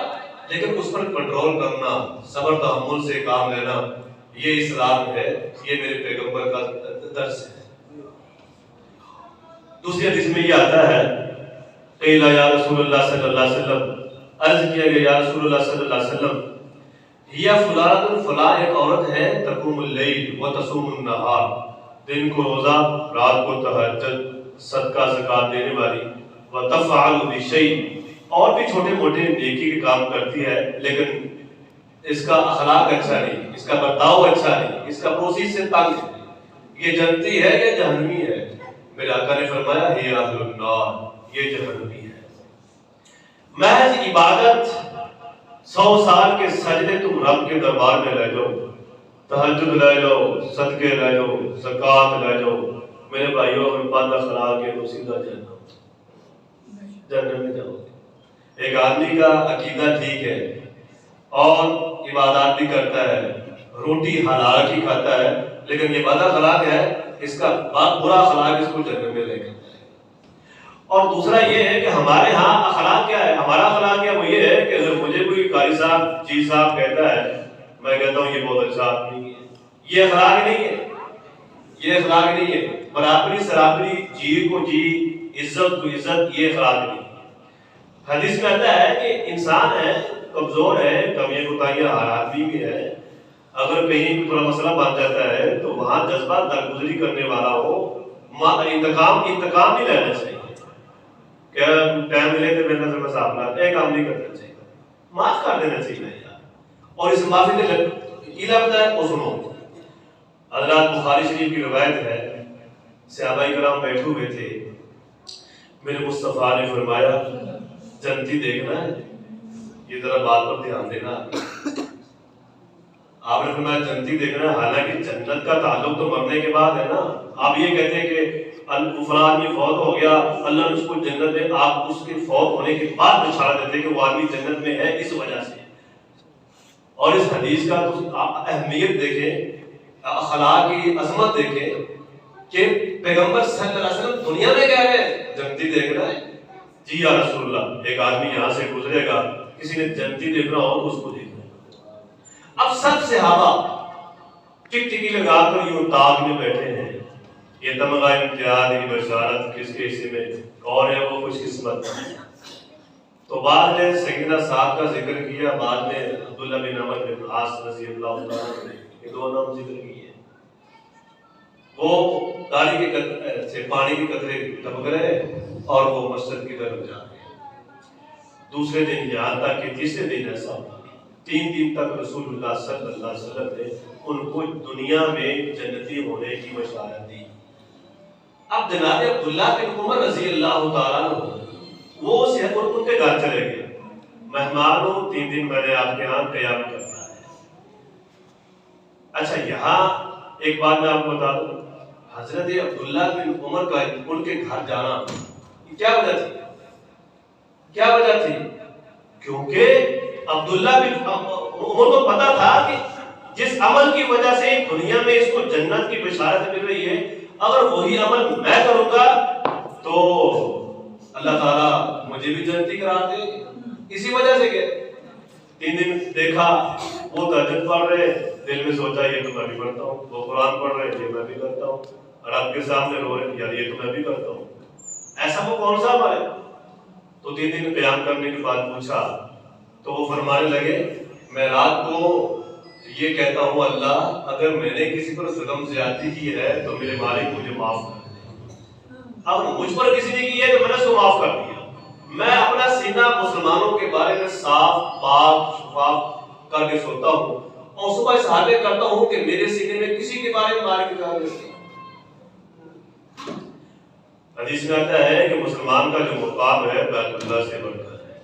لیکن اس پر کنٹرول کرنا، صبر تحمل سے کام لینا، یہ اسلام ہے، یہ میرے پیغمبر کا درس ہے۔ دوسری حدیث میں یہ آتا ہے قیل یا رسول اللہ صلی اللہ علیہ وسلم، عرض کیا گیا یا رسول اللہ صلی اللہ علیہ وسلم، یا فلان فلاں ایک عورت ہے تقوم اللیل و تصوم النہار، دن کو روزہ، رات کو تہجد، صدقہ زکات دینے والی، و تفعل بشیء، اور بھی چھوٹے موٹے نیکی کے کام کرتی ہے لیکن اس کا اخلاق اچھا نہیں، اس کا برتاؤ اچھا نہیں، اس کا پروسیس سے تنگ ہے، یہ جنتی ہے یا جہنمی ہے؟ میرے آقا نے فرمایا یہ اہل النار، یہ جہنمی ہے۔ محض عبادت 100 سال کے سجدے تم رب کے دربار میں لے جاؤ، تہجد لے جاؤ، صدقے لے جاؤ، زکات لے جاؤ، میرے بھائیوں اگر بد اخلاق ہے تو سیدھا جہنم میں جاؤ۔ ایک آدمی کا عقیدہ ٹھیک ہے اور عبادات بھی کرتا ہے، روٹی حلال کی کھاتا ہے، لیکن یہ بد اخلاق ہے، اس کا برا اخلاق اس کو جہنم میں لے گا۔ اور دوسرا یہ ہے کہ ہمارے ہاں اخلاق کیا ہے؟ ہمارا اخلاق کیا؟ وہ یہ ہے کہ اگر مجھے کوئی قاری صاحب جی صاحب کہتا ہے، میں کہتا ہوں یہ بہت اچھا آدمی ہے، یہ اخلاق نہیں ہے، یہ اخلاق نہیں ہے۔ برابری سرابری، جی کو جی، عزت کو عزت، یہ اخلاق نہیں ہے۔ حدیث میں آتا ہے کہ انسان ہے، کمزور ہے، کمیاں کوتاہیاں ہر آدمی بھی ہے، اگر کہیں تھوڑا مسئلہ بن جاتا ہے تو وہاں جذبہ درگزری کرنے والا ہو، انتقام نہیں لینا چاہیے کہ ٹائم ملے تو میرے نظر میں صاحب لاتے ہیں، کام نہیں کرنا چاہیے، معاف کر دینا چاہیے یار۔ اور اس معافی کے یہ لفظ ہے وہ سنو، حضرات بخاری شریف کی روایت ہے، صحابہ کرام بیٹھے ہوئے تھے، میرے مصطفیٰ نے فرمایا جنتی دیکھنا ہے، یہ ذرا بات پر دھیان دینا۔ آپ نے فرمایا جنتی دیکھنا ہے، حالانکہ جنت کا تعلق تو مرنے کے بعد ہے نا۔ آپ یہ کہتے ہیں کہ فلاں آدمی فوت ہو گیا، اللہ نے اس کو جنت میں، آپ اس کے فوت ہونے کے بعد بشارت دیتے ہیں کہ وہ آدمی جنت میں ہے اس وجہ سے۔ اور اس حدیث کا اہمیت دیکھیں، اخلاق کی عظمت دیکھیں کہ پیغمبر صلی اللہ علیہ وسلم دنیا میں کہہ رہے ہیں جنتی دیکھنا ہے، جی یا رسول اللہ، ایک آدمی یہاں سے گزرے گا، کسی نے جنتی دیکھنا ہو تو اس کو دیکھنا۔ اب سب صحابہ ٹکٹکی لگا کر یوں تاج میں بیٹھے ہیں، یہ تمغہ امتیاز کی بشارت کس کے حصے میں، کون ہے وہ خوش قسمت۔ تو بعد نے سیدنا صاحب کا ذکر کیا، بعد میں عبداللہ بن عمر بن عاص رضی اللہ عنہ نے یہ دو نام ذکر کیے۔ وہ داڑھی کے قطرے سے پانی کے قطرے ٹپک رہے اور وہ مسجد کی طرف جا رہے۔ دوسرے دن یہاں تک کہ تیسرے دن ایسا ہوا، 3 دن تک رسول اللہ صلی اللہ علیہ وسلم نے ان کو دنیا میں جنتی ہونے کی بشارت دی۔ اب جناب عبداللہ بن عمر رضی اللہ تعالیٰ عنہ وہ ان کے گھر چلے گئے، مہمانوں 3 دن میں نے آپ کے ہاں قیام کرنا ہے۔ اچھا یہاں ایک بات میں آپ کو بتا دوں، حضرت عبداللہ بن عمر کا ان کے گھر جانا کیا وجہ تھی؟ کیا وجہ تھی؟ کیونکہ عبداللہ بن عمر کو پتا تھا کہ جس عمل کی وجہ سے دنیا میں اس کو جنت کی بشارت مل رہی ہے، اگر وہی عمل میں کروں گا تو اللہ تعالیٰ مجھے بھی جنتی کرا دے۔ اسی وجہ سے کہ 3 دن دیکھا وہ تہجد پڑھ رہے، دل میں سوچا یہ تو میں بھی پڑھتا ہوں، وہ قرآن پڑھ رہے یہ میں بھی کرتا ہوں، اور آپ کے سامنے رو رہے یار یہ تو میں بھی کرتا ہوں، ایسا وہ کون سا عمل ہے؟ تو 3 دن قیام کرنے کے بعد پوچھا تو وہ فرمانے لگے میں رات کو یہ کہتا ہوں اللہ اگر میں نے کسی پر ظلم زیادتی کی ہے تو میرے مالک مجھے معاف کر دے، اب مجھ پر کسی نے کی ہے تو میں نے اس کو معاف کر دیا، میں اپنا سینہ مسلمانوں کے بارے میں صاف پاک شفاف کر کے سوتا ہوں اور صبح اس حال میں کرتا ہوں کہ میرے سینے میں کسی کے بارے میں مالک کی غلط نہیں۔ حدیث میں آتا ہے کہ مسلمان کا جو مقام ہے بیت اللہ سے بڑھ کر ہے۔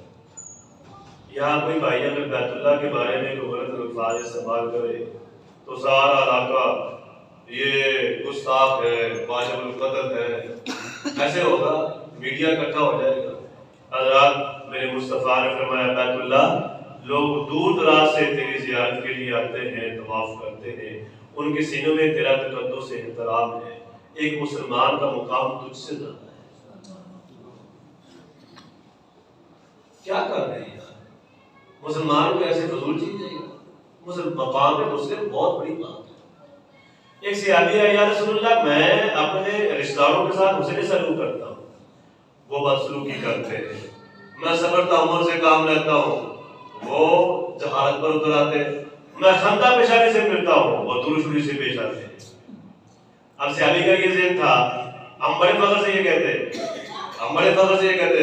یہاں کوئی بھائی اگر بیت اللہ کے بارے میں کوئی غلط الفاظ استعمال کرے تو سارا علاقہ یہ گستاخ ہے، واجب القتل ہے، ایسے ہوگا، میڈیا اکٹھا ہو جائے گا۔ حضرات میرے مصطفیٰ نے فرمایا بیت اللہ لوگ دور دراز سے تیری زیارت کے لیے آتے ہیں، طواف کرتے ہیں، ان کے سینوں میں تیرا تقدس احترام ہے، ایک مسلمان کا مقام تجھ سے زیادہ ہے۔ کیا کر رہے ہیں مسلمان کو ایسے فضول چیز ہے؟ مقام مسلم بہت بڑی بات ہے۔ ایک صحابی ہے یا رسول اللہ میں اپنے رشتہ داروں کے ساتھ حسن سلوک کرتا ہوں، وہ بدسلوکی کرتے ہیں، میں صبر تحمل سے کام لیتا ہوں، وہ جہالت پر اتر آتے ہیں، میں خندہ پیشانی سے ملتا ہوں، وہ دروشوری سے پیش آتے ہیں۔ اب صحابی کا یہ ذہن تھا، ہم بڑے فخر سے یہ کہتے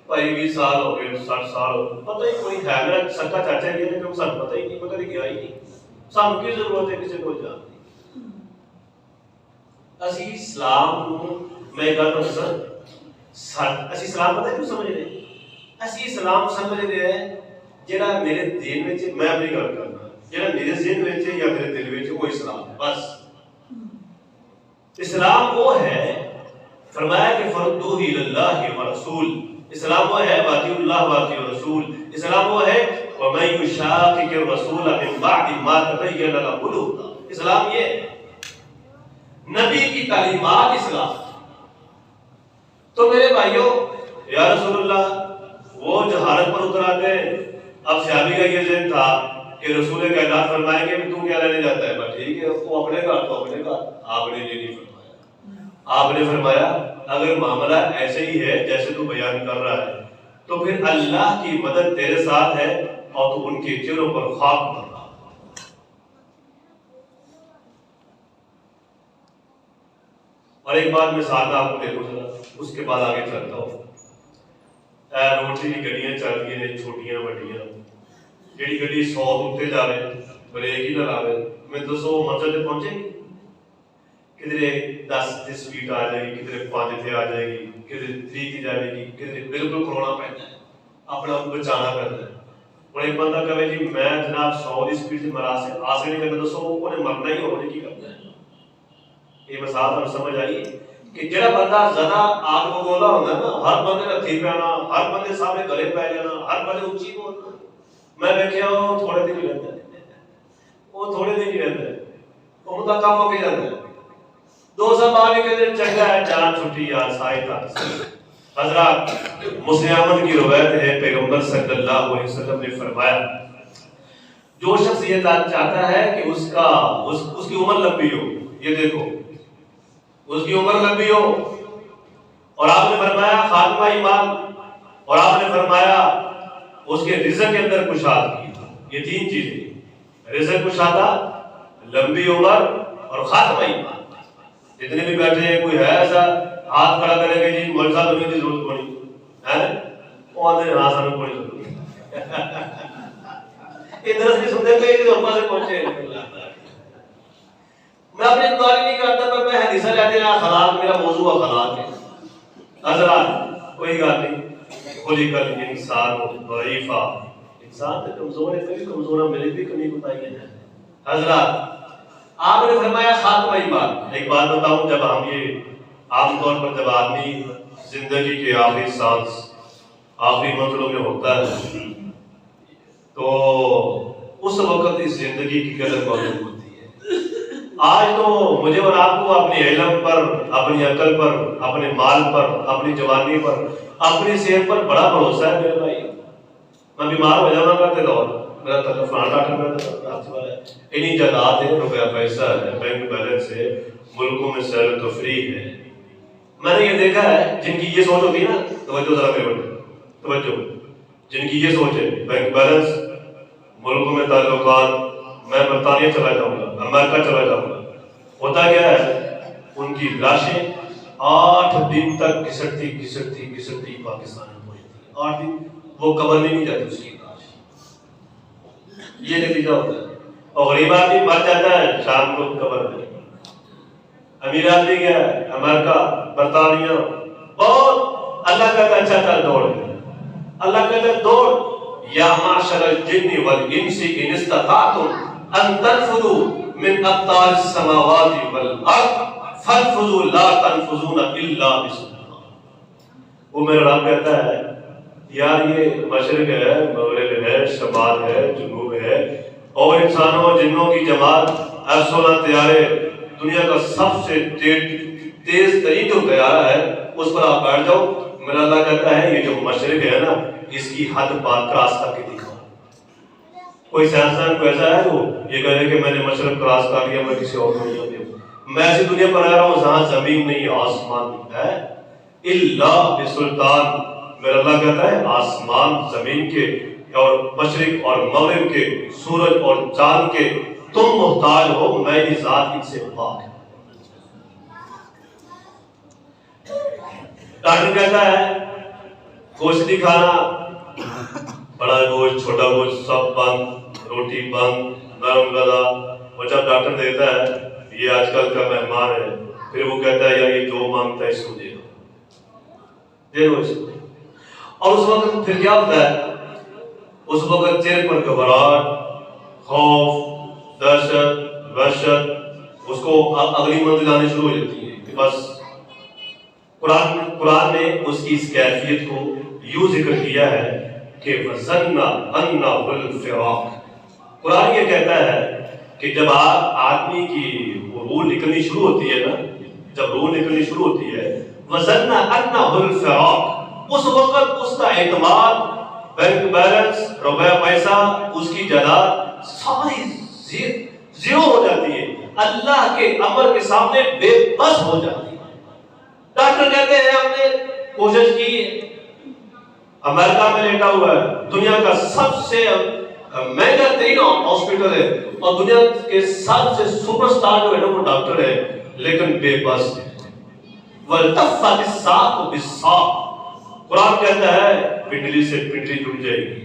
بھائی 20 سال ہو گئے، 60 سال ہو گئے، پتہ ہی کوئی ہے میرا سکا چاچا یہ ہے کہ سب پتہ ہی نہیں، مگر گیا ہی نہیں، سانو کی ضرورت ہے کسی کو جاننے۔ اسی اسلام میں ایک گل دساں، اسی اسلام پتہ کیوں سمجھ رہے ہیں؟ اسی اسلام سمجھ رہے ہیں جہاں میرے دل میں میں اپنی گل کرنا جہاں میرے ذہن میں یا میرے دل میں وہ اسلام ہے، بس اسلام وہ ہے، فرمایا کہ فردوہ الی اللہ و رسول، اسلام وہ ہے واطیع اللہ واطیع رسول، اسلام وہ ہے وَمَن يُشَاقِقِ الرَّسُولَ مِن بَعْدِ مَا تَبَيَّنَ لَهُ الْهُدىٰ، اسلام یہ ہے، نبی کی تعلیمات اسلام۔ تو میرے بھائیوں یا رسول اللہ وہ جہالت پر اتر آتے ہیں۔ اب صحابی کا یہ ذہن تھا کہ رسول کائنات فرمائیں گے کہ تو کیا لینے جاتا ہے، بس ٹھیک ہے وہ اپنے گھر تو اپنے گھر، آپ نے یہ نہیں فرمایا۔ آپ نے فرمایا اگر معاملہ ایسے ہی ہے جیسے تو بیان کر رہا ہے تو پھر اللہ کی مدد تیرے ساتھ ہے اور تو ان کے چہروں پر خاک بن رہا۔ اور ایک بات میں ساتھ آپ کو دیکھوں ذرا، اس کے بعد آگے چلتا ہوں۔ روڈ کی گڈیاں چل گئی ہیں چھوٹیاں بڑیاں، جیڑی گڈی 100 اتنے جاوے بریک ہی نہ لاوے، میں دسو منزل تے پہنچے گی؟ کدھرے 10 تے سپیڈ آ جائے گی، کدھرے 5 تے آ جائے گی، کدھرے 3 تے جائے گی، کدھرے بالکل کھڑونا پڑتا ہے، اپنا بچانا پڑتا ہے۔ اور ایک بندہ کہے جی میں جناب 100 کی سپیڈ سے مرا سے آسے نہیں کرتا، دسو وہ نے مرنا ہی ہونے کی کرتا ہے۔ یہ مثال آپ سمجھ آئی کہ جڑا بندہ زیادہ آگ بگولا ہوتا ہے نا، ہر بندے نے ہتھی پینا، ہر بندے سامنے گلے پی جانا، ہر بندے اچھی بولنا، میں دیکھا وہ تھوڑے دن ہی رہتا ہے، وہ تھوڑے دن ہی رہتا ہے، وہ مدہ کم ہو کے جاتا ہے، 2 سال بعد ہی کہتے ہیں چنگا ہے جان چھٹی یار سائی تھا۔ حضرات مسلم احمد کی روایت ہے، پیغمبر صلی اللہ علیہ وسلم نے فرمایا جو شخص یہ چاہتا ہے کہ اس کی عمر لمبی ہو، یہ دیکھو اس کی عمر لمبی ہو، اور آپ نے فرمایا خاتمہ ایمان، اور آپ نے فرمایا اس کے رزق کے اندر کشادگی، یہ 3 چیزیں، رزق کشادہ، لمبی عمر اور خاتمہ ایمان۔ جتنے بھی بیٹھے ہیں کوئی ہے ایسا ہاتھ کھڑا کرے گا جی مولوی صاحب تمہیں کی ضرورت پڑی ہے، وہ آدھے ہاں سانو کوئی ضرورت ادھر سے سنتے پہ ادھر اوپر سے پہنچے۔ میں اپنی انکوائری نہیں کرتا پر میں حدیثہ لیتے ہیں، اخلاق میرا موضوع اخلاق ہے۔ حضرات کوئی بات نہیں، خلق الانسان ضعیفا، انسان تو کمزور ہے، کبھی کمزور میرے بھی کمی کوتاہی ہے۔ حضرات آپ نے فرمایا خاتمہ ایمان۔ ایک بات بتاؤں، جب ہم یہ عام طور پر جب آدمی زندگی کے آخری سانس آخری منزلوں میں ہوتا ہے تو اس وقت اس زندگی کی قدر معلوم ہوتی ہے۔ آج تو مجھے اور آپ کو اپنے علم پر، اپنی عقل پر، اپنے مال پر، اپنی جوانی پر، اپنی صحت پر بڑا بھروسہ ہے میرے بھائی، میں بیمار ہو جانا کرتے دور میرا فلانا ڈاکٹر میرا آپ سے والا ہے انہیں جائیداد ہے، روپیہ پیسہ ہے، بینک بیلنس ہے، ملکوں میں سیر و تفریح ہے. میں نے یہ دیکھا ہے جن کی یہ سوچ ہوتی ہے نا، توجہ ذرا میرے بڑے توجہ، جن کی یہ سوچ ہے بینک بیلنس، ملکوں میں تعلقات، میں برطانیہ چلا جاؤں گا، امریکہ چلا جاؤں گا، ہوتا کیا ہے ان کی لاشیں 8 دن تک گھسٹتی پاکستان میں پہنچتی ہے. 8 دن وہ قبر میں نہیں جاتی اس کی لاش. یہ نتیجہ ہوتا ہے. اور غریب آدمی مر جاتا ہے شام کو قبر میں. امیر آدمی گیا امریکہ برطانیہ بہت، اللہ کہتا ہے اچھا چل دوڑ. اللہ کہتا ہے دوڑ. یا معشر الجن والانس ان استطعتم ان تنفذوا من اقطار السماوات والارض فانفذوا لا تنفذون الا بسلطان. وہ میرا رب کہتا ہے یار یہ مشرق ہے، مغرب ہے، شمال ہے، جنوب ہے، اور انسانوں اور جنوں کی جماعت ارسولہ طیارے، دنیا کا سب سے تیز ترین جو طیارہ ہے اس پر آپ بیٹھ جاؤ. میرا اللہ کہتا ہے یہ جو مشرق ہے نا اس کی حد بات کراس کر کے دکھاؤ. کوئی سائنسدان کو ایسا ہے وہ یہ کہے کہ میں نے مشرق کراس کر لیا، میں کسی اور دنیا میں ہوں. میں ایسی دنیا پر رہ رہا ہوں جہاں زمین نہیں آسمان ہے. الا بسلطان. میرا اللہ کہتا ہے آسمان زمین کے اور مشرق اور مغرب کے، سورج اور چاند کے تم محتاج ہو، میری ذات ان سے پاک ہے. ڈاکٹر کہتا ہے گوشت نہیں کھانا، بڑا گوشت چھوٹا گوشت سب بند، روٹی بند، نرم غذا. اور جب ڈاکٹر دیتا ہے یہ آج کل کا مہمان ہے، پھر وہ کہتا ہے یار یہ جو مانگتا ہے اس کو دے دو اس کو. اور اس وقت پھر کیا ہوتا ہے؟ اس وقت چہرے پر گھبراہٹ، خوف، دہشت، وحشت اس کو اگلی منزل آنے شروع ہو جاتی ہے کہ بس. قرآن نے اس کی اس کیفیت کو یوں ذکر کیا ہے کہ وَظَنَّ أَنَّهُ الْفِرَاقُ. قرآن یہ کہتا ہے کہ جب آدمی کی روح نکلنی شروع ہوتی ہے نا، جب روح نکلنی شروع ہوتی ہے وَظَنَّ أَنَّهُ الْفِرَاقُ، اس وقت اس کا اعتماد، بینک بیلنس، روپیہ پیسہ، اس کی جائیداد ساری زیرو ہو جاتی ہے، اللہ کے امر کے سامنے بے بس ہو جاتی ہے. ڈاکٹر کہتے ہیں ہم نے کوشش کی، امریکہ میں لیٹا ہوا ہے، دنیا کا سب سے مہنگا ترین ہاسپٹل ہے اور دنیا کے سب سے سپر سٹار جو ہے نا وہ ڈاکٹر ہے، لیکن بے بس ہے. وَالْتَفَّتِ السَّاقُ بِالسَّاقِ. قرآن کہتا ہے پنڈلی سے پنڈلی جڑ جائے گی.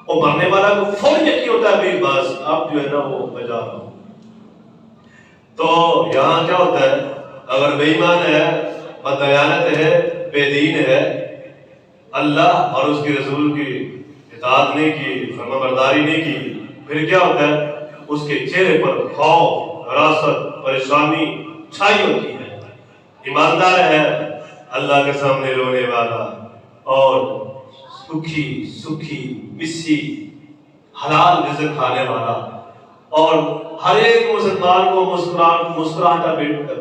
اور مرنے والا کو فوری یقین ہوتا ہے بھائی بس اب جو ہے نا وہ میں جا رہا ہوں. تو یہاں کیا ہوتا ہے؟ اگر بے ایمان ہے، بددیانت ہے، بے دین ہے، اللہ اور اس کے رسول کی اطاعت نہیں کی، فرما برداری نہیں کی، پھر کیا ہوتا ہے؟ اس کے چہرے پر خوف، حراست، پریشانی چھائی ہوتی ہے. ایماندار ہے، اللہ کے سامنے رونے والا اور سکھی مسی حلال رزق کھانے والا، اور ہر ایک مسلمان کو مسکراہٹا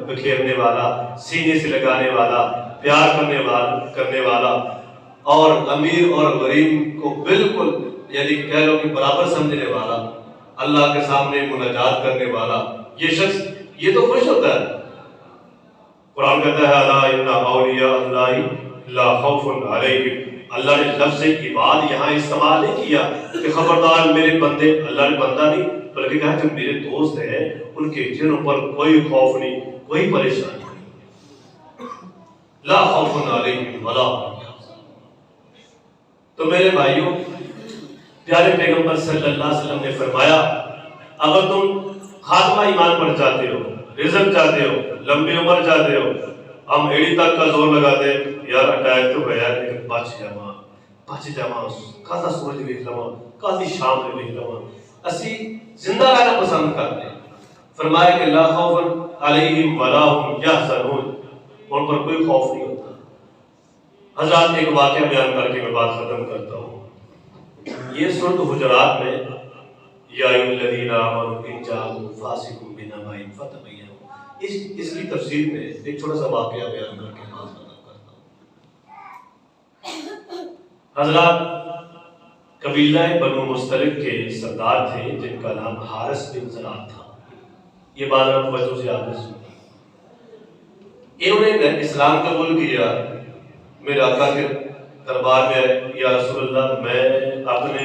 بکھیرنے والا، سینے سے لگانے والا، پیار کرنے والا، اور امیر اور غریب کو بالکل یعنی کہہ لو کہ برابر سمجھنے والا، اللہ کے سامنے مناجات کرنے والا. یہ شخص یہ تو خوش ہوتا ہے. قرآن کہتا ہے الا ان اولیاء اللہ لا خوف علیہم. اللہ نے لفظ عباد یہاں استعمال نہیں کیا کہ خبردار میرے بندے، اللہ نے بندہ نہیں بلکہ کہا کہ میرے دوست ہیں ان کے چہروں پر کوئی خوف نہیں، کوئی پریشانی نہیں. لا خوف علیہم ولا هم يحزنون. تو میرے بھائیوں، پیارے پیغمبر صلی اللہ علیہ وسلم نے فرمایا اگر تم خاتمہ ایمان پر چاہتے ہو، رزق چاہتے ہو، لمبی عمر چاہتے ہو، ہم ایڑی تک کا زور لگاتے یار اٹیک تو ہے لیکن بچ جاواں کادا سورج ویکھ لواں، کادی شام میں ویکھ لواں، اسی زندہ رہنا پسند کرتے ہیں. فرمایا کہ لا خوف علیہم ولا هم یحزنون، ان پر کوئی خوف نہیں ہوتا. حضرات ایک واقعہ بیان کر کے میں بات ختم کرتا ہوں. یہ سورۃ حجرات میں یا ایھا الذین آمنوا ان جاءکم فاسق بنبأ فتبینوا، اس کی تفسیر میں ایک چھوٹا سا واقعہ بیان کر کے بات ختم کرتا ہوں. حضرات قبیلہ بنو مستلق کے سردار تھے جن کا نام حارث بن زرار تھا. یہ بات آپ توجہ سے آپ نے سنی. انہوں نے اسلام قبول کیا. میرے آقا کے دربار میں یا رسول اللہ میں اپنے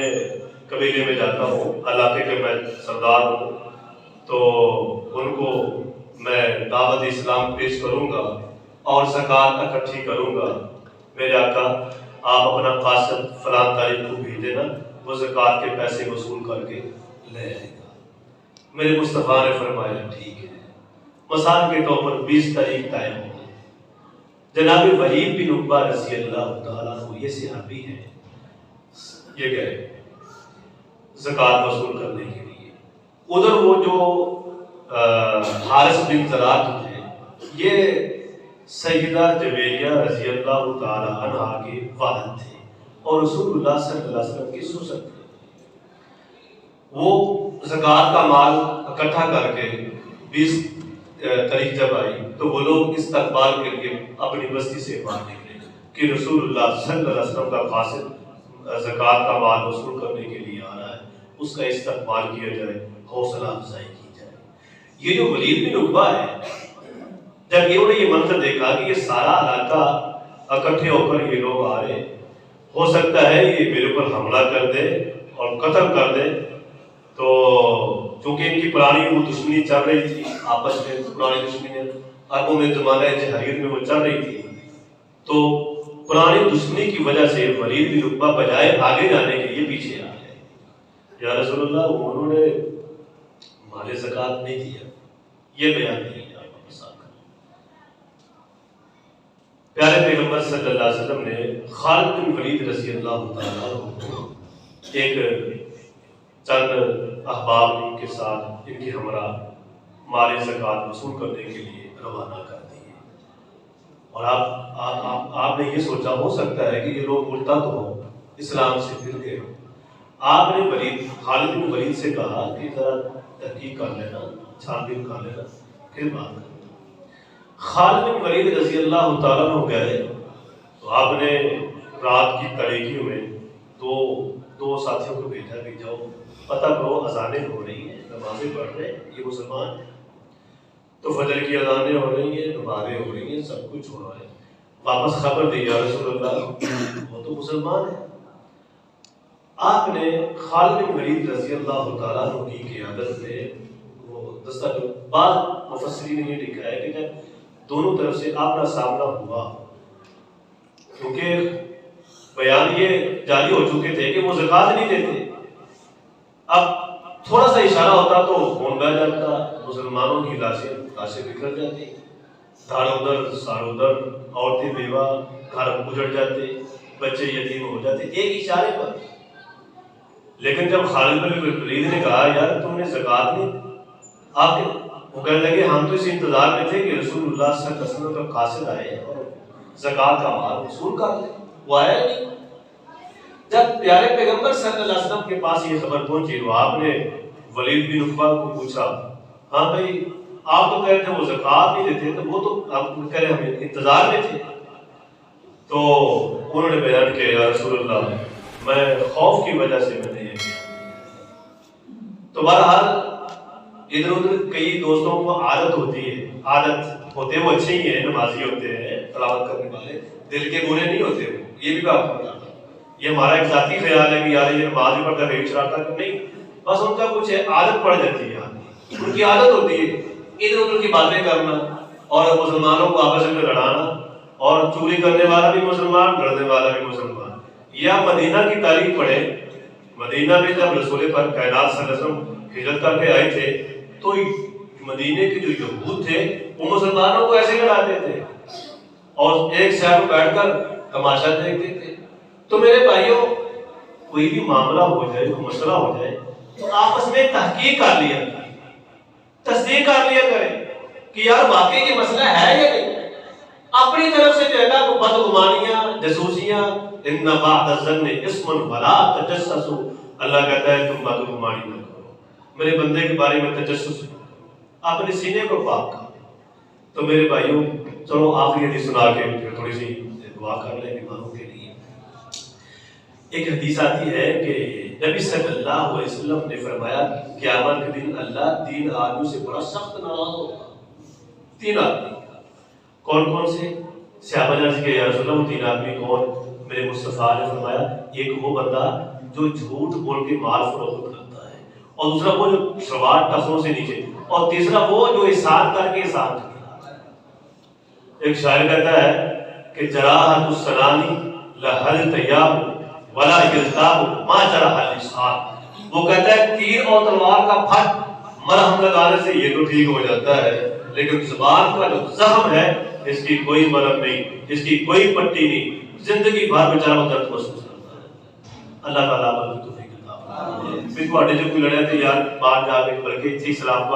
قبیلے میں جاتا ہوں, علاقے کے میں سردار ہوں, تو ان کو میں دعوت اسلام پیش کروں گا اور زکوٰۃ اکٹھی کروں گا. میرے آقا آپ اپنا قاصد فلاں تاریخ کو بھیج دینا, وہ زکوٰۃ کے پیسے وصول کر کے لے آئے گا. میرے مصطفیٰ نے فرمایا ٹھیک ہے. مثال کے طور پر 20 تاریخ طے ہو گئی. جناب ولید بن عقبہ رضی اللہ تعالیٰ عنہ یہ صحابی ہیں, یہ گئے زکوٰۃ وصول کرنے کے لیے. ادھر وہ جو حارث بن زرار تھے یہ سیدہ جویریہ رضی اللہ تعالیٰ عنہ کے والد تھے اور رسول اللہ صلی اللہ علیہ وسلم کی سسر تھے. وہ زکوٰۃ کا مال اکٹھا کر کے 20 تاریخ جب آئی تو وہ لوگ استقبال کے لیے اپنی بستی سے باہر نکلے کہ رسول اللہ صلی اللہ علیہ وسلم کا قاصد زکوٰۃ کا مال وصول کرنے کے لیے آ رہا ہے, اس کا استقبال کیا جائے, حوصلہ افزائی کی جائے. یہ جو ولید بن عقبہ ہے, جب انہوں نے یہ منظر دیکھا کہ یہ سارا علاقہ اکٹھے ہو کر یہ لوگ آ رہے, ہو سکتا ہے یہ میرے اوپر حملہ کر دے اور قتل کر دے, تو چونکہ ان کی پرانی وہ دشمنی چل رہی تھی آپس میں, پرانی دشمنی عربوں میں زمانہ جاہلیت میں وہ چل رہی تھی, تو پرانی دشمنی کی وجہ سے ولید بن عقبہ بجائے آگے جانے کے لیے پیچھے آ گئے. یا رسول اللہ انہوں نے مال زکوٰۃ نہیں دیا, یہ بیان نہیں ہے. پیارے پیغمبر صلی اللہ علیہ وسلم نے خالد بن ولید رضی اللہ تعالیٰ عنہ ایک چند احباب ان کے ساتھ ان کی ہمراہ مال زکوٰۃ وصول کرنے کے لیے روانہ کر دیے. اور آپ نے یہ سوچا ہو سکتا ہے کہ یہ لوگ مرتد ہو, اسلام سے پھر گئے ہو. آپ نے خالد بن ولید سے کہا کہ ذرا تحقیق کر لینا, چھان بین کر لینا, پھر بات کرنا. خالد بن ولید رضی اللہ تعالیٰ عنہ گئے تو آپ نے رات کی تاریکی میں دو ساتھیوں کو بھیجا کہ جاؤ پتہ کرو اذانیں ہو رہی ہیں, نمازیں پڑھ رہے ہیں, یہ مسلمان ہیں, تو فجر کی اذانیں ہو رہی ہیں, نمازیں ہو رہی ہیں, سب کچھ ہو رہا ہے. واپس خبر دی یا رسول اللہ وہ تو مسلمان ہیں. آپ نے خالد بن ولید رضی اللہ تعالیٰ عنہ کی قیادت میں وہ دستہ, بعض مفسرین نے یہ لکھا ہے کہ جب دونوں طرف سے آمنا سامنا ہوا, کیونکہ بیان یہ جاری ہو چکے تھے کہ وہ زکوٰۃ نہیں دیتے, اب تھوڑا سا اشارہ ہوتا تو خون بہہ جاتا, مسلمانوں کی لاشیں بکھر جاتی, دھڑ ادھر سار ادھر, عورتیں بیوہ, گھر اجڑ جاتے, بچے یتیم ہو جاتے ایک اشارے پر. لیکن جب خالد بن ولید نے کہا یار تم نے زکوٰۃ نہیں, آپ وہ کہنے لگے ہم تو اس انتظار میں تھے کہ رسول اللہ صلی اللہ علیہ وسلم کا قاصد آئے اور زکوٰۃ کا مال وصول کر لیں, وہ آیا نہیں. جب پیارے پیغمبر صلی اللہ علیہ وسلم کے پاس یہ خبر پہنچی تو آپ نے ولید بن عقبہ کو پوچھا, ہاں بھائی آپ تو کہہ رہے تھے وہ زکوٰۃ نہیں دیتے, تو وہ تو آپ کہہ رہے ہم انتظار میں تھے. تو انہوں نے بیان کیا یا رسول اللہ میں خوف کی وجہ سے میں نے یہ کیا. تو بہرحال ادھر ادھر کئی دوستوں کو عادت ہوتی ہے, عادت ہوتے وہ اچھے ہی ہیں, نمازی ہوتے ہیں, تلاوت کرنے والے, دل کے برے نہیں ہوتے وہ, یہ بھی بات ہوتا ہے. یہ ہمارا ایک ذاتی خیال ہے کہ یار یہ نماز بھی پڑھتا ہے شرارتا نہیں, بس ان کا کچھ ہے, عادت پڑ جاتی ہے, ان کی عادت ہوتی ہے ادھر ادھر کی باتیں کرنا اور مسلمانوں کو آپس میں لڑانا, اور چوری کرنے والا بھی مسلمان, لڑنے والا بھی مسلمان. یا مدینہ کی تاریخ پڑھے, مدینہ میں جب رسول پر کائنات صلی اللہ علیہ وسلم ہجرت کر کے آئے تھے تو مدینے کے جو یہود تھے وہ مسلمانوں کو ایسے لڑاتے تھے اور ایک شہر میں بیٹھ کر تماشا دیکھتے تھے. تو میرے بھائیوں کوئی بھی معاملہ ہو جائے, کوئی مسئلہ ہو جائے تو آپس میں تحقیق کر لیا, تصدیق کر لیا کریں کہ یار واقعی یہ مسئلہ ہے یا نہیں. اپنی طرف سے جو ہے نا وہ بدگمانیاں, جاسوسیاں, ان بعد الظن اسم ولا تجسسوا, اللہ کہتا ہے تم بدگمانی نہ کرو, میرے بندے کے بارے میں تجسس, اپنے سینے کو پاک کرو. تو میرے بھائیوں چلو آخری حدیث سنا کے پھر تھوڑی سی دعا کر لیں بیماروں کے لیے. ایک حدیث آتی ہے کہ نبی صلی اللہ علیہ وسلم نے فرمایا قیامت کے دن اللہ 3 آدمیوں سے بڑا سخت ناراض ہوگا. 3 آدمی. کون کون سے؟ صحابہ نے عرض کیا یا رسول اللہ 3 آدمی کون؟ میرے مصطفیٰ نے فرمایا ایک وہ بندہ جو جھوٹ بول کے مال فروخت کرتا ہے، اور دوسرا وہ جو شروعات ٹخنوں سے نیچے، اور تیسرا وہ جو احسان کر کے احسان کرتا ہے. ایک شاعر کہتا ہے کہ جراحت السنانی لہل طیاب ولا یلتاب ما جرح اللسان. وہ کہتا ہے تیر اور تلوار کا پھٹ مرہم لگانے سے یہ تو ٹھیک ہو جاتا ہے، لیکن زبان کا جو زخم ہے اس کی کوئی مرہم نہیں، اس کی کوئی پٹی نہیں، زندگی بھر بیچارہ درد محسوس کرتا ہے. اللہ تعالیٰ عمل کی توفیق عطا فرمائے. پھر تواڈے جو کوئی لڑیا تے یار باہر جا کے بلکہ اتھی سلام کو